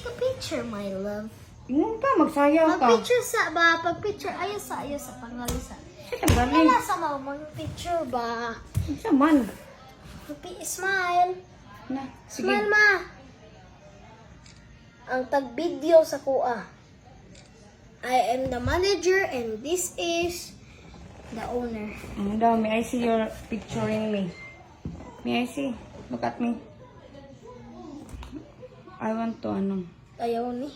take a picture, my love. Ingon ka, magsayaw ka. Pag-picture sa ba? Pag-picture, ayos sa pangalisan. Siya galing. Wala sa mga mag-picture ba? Siya man. Smile. Na, sige. Smile, ma. Ang tag-video sa kuha. I am the manager and this is the owner. Ano daw, may I see your picturing me? May I see? Look at me. I want to, ano? Ayaw ni.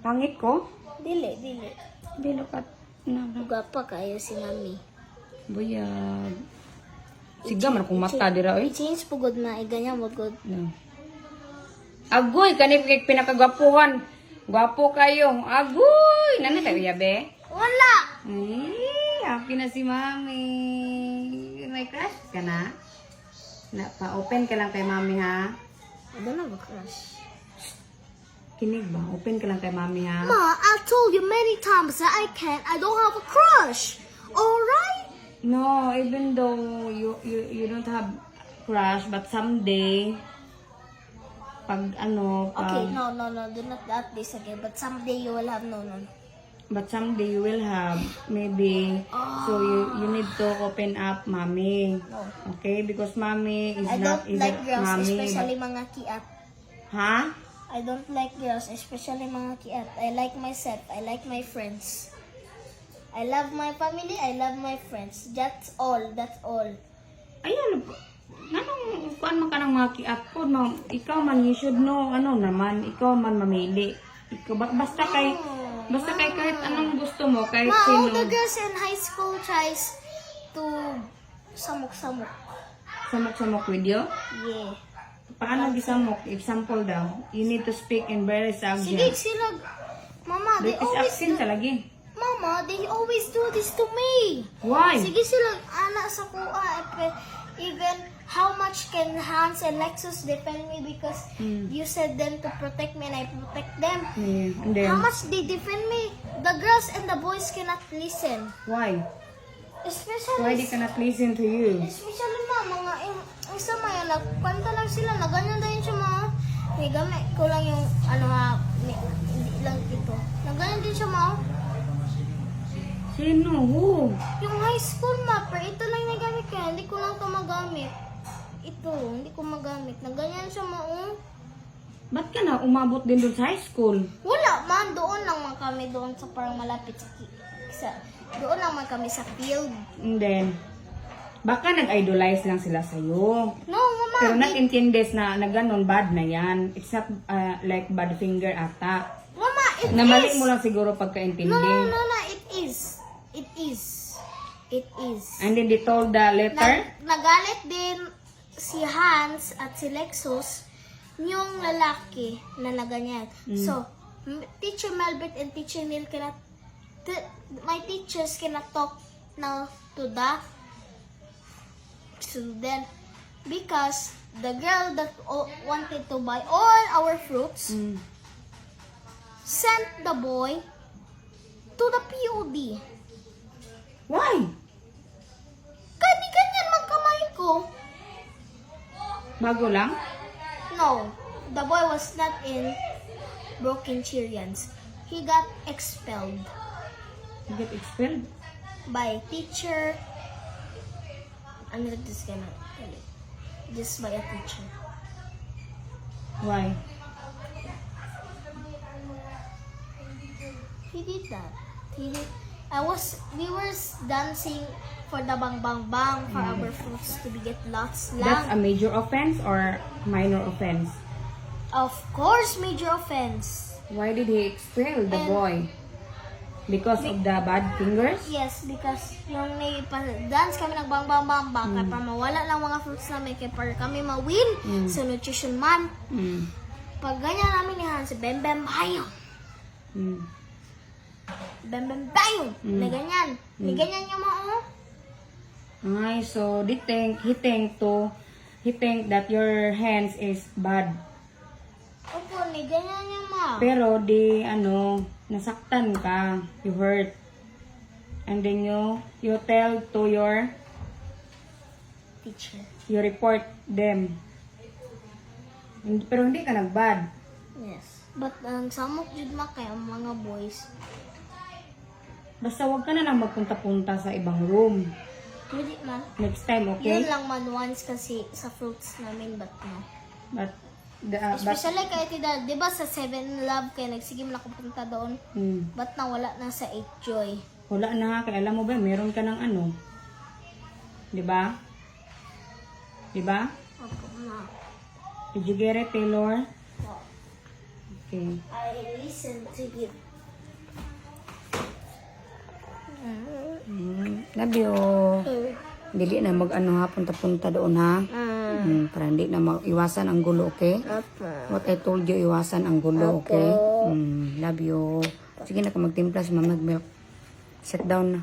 Pangit ko? Dili. Hindi, look at, ano. Gapa kayo si mami. Buyag. Siga man akong mata, dira, eh. I-change po good na. Iganyan mo good. No. Agoy, kanip kay pinakagwapuhan. Gwapo kayo. Agoy! Nana kayo, yabe? Wala! Happy na si mami. May crush ka na? Pa-open ka lang kay mami, ha? Ano na ba crush? Kinig ba? Open ka lang kay mami, ha? Ma, I told you many times that I don't have a crush. Alright? No, even though you don't have crush, but someday, pag ano, Okay, no. Do not that this again. But someday you will have no. but someday you will have, maybe, so you need to open up mommy. No. Okay? Because mommy is I not, don't is like it girls, mommy, especially mga kiat. ha? I don't like girls, especially mga kiat. I like myself. I like my friends. I love my family. I love my friends. That's all. Ayan, nanong, kuan man ka ng mga kiapod, ikaw man, you should know, ano naman, ikaw man mamili. Ikaw, basta kay kahit anong gusto mo, kahit Ma, all sino. the girls in high school tries to samok-samok. Samok-samok with you? Yeah. Paano gisamok? Example daw. You need to speak in various Sige, subjects. sila. Mama, they British always accent do, lagi. Mama, they always do this to me. Why? Sige sila, anak sa kuha. Even how much can Hans and Lexus defend me because you said them to protect me and I protect them. Yeah, and then, How much they defend me? The girls and the boys cannot listen. why? Especially, Why they cannot listen to you? especially mga isa maya, nagkwanta lang sila, na ganyan din siya mga, may gamit ko lang yung, hindi lang ito. Na ganyan din siya mga, Sino? Who? yung high school mapper, ito lang yung nagamit ko, hindi ko lang ito magamit. Ito, hindi ko magamit. Na ganyan siya mga, Ba't ka na umabot din doon sa high school? wala man, doon lang man kami doon sa parang malapit doon lang man kami sa field. And then, baka nag-idolize lang sila sa'yo. No, mama. Pero not intindes na ganon, bad na yan. It's not like bad finger ata. Mama, it Namali is. mo lang siguro pagkaintindi. No, it is. It is. And then they told the letter? Nagalit din si Hans at si Lexus yung lalaki na naganyan. So, Teacher Melbert and Teacher Neil cannot, my teachers cannot talk now to the student because the girl that wanted to buy all our fruits sent the boy to the POD. Why? Ganyan man kamay ko. Bago lang? No, the boy was not in Broken Chirians. He got expelled You get expelled? by teacher. I'm not just gonna tell it. Just by a teacher. Why? He did that. We were dancing for the bang bang bang for our fruits to be get lots That's a lang. major offense or minor offense? Of course, major offense. Why did he expel the And- boy? Because of the bad fingers? Yes, because nung dance kami nagbang bang bang bang kaya para mawala lang mga fruits namin kaya para kami ma-win sa nutrition month. Mm. Pag ganyan namin ni Hans, bem bem bayo. Mm. Bem bem bayo. Na ganyan. Ni ganyan yung mga Ay, so he think that your hands is bad. Opo, ni ganyan yung mga. Pero nasaktan ka, you hurt. And then you tell to your, Teacher. you report them. Pero hindi ka nagbad. Yes. But ang samok jud ma kay ang mga boys. Basta wag ka na lang magpunta-punta sa ibang room. Pwede man. Next time, okay? Yun lang man once kasi sa fruits namin, but no. But Especially kay Tida, di ba sa 7-Love kay nagsigim na pupunta doon? But nawala na sa 8-Joy. wala na nga. Kaya alam mo ba, meron ka ng ano. Di ba? Di ba? Opo, ma. Did you get it, Taylor? Oh, Okay. I listen to you. Love you. Dili na mag-ano ha, punta-punta doon ha. Para hindi na iwasan ang gulo, okay? What I told you, iwasan ang gulo, okay? Love you. Sige na ka magtimpla si Mama Milk. Sit down na.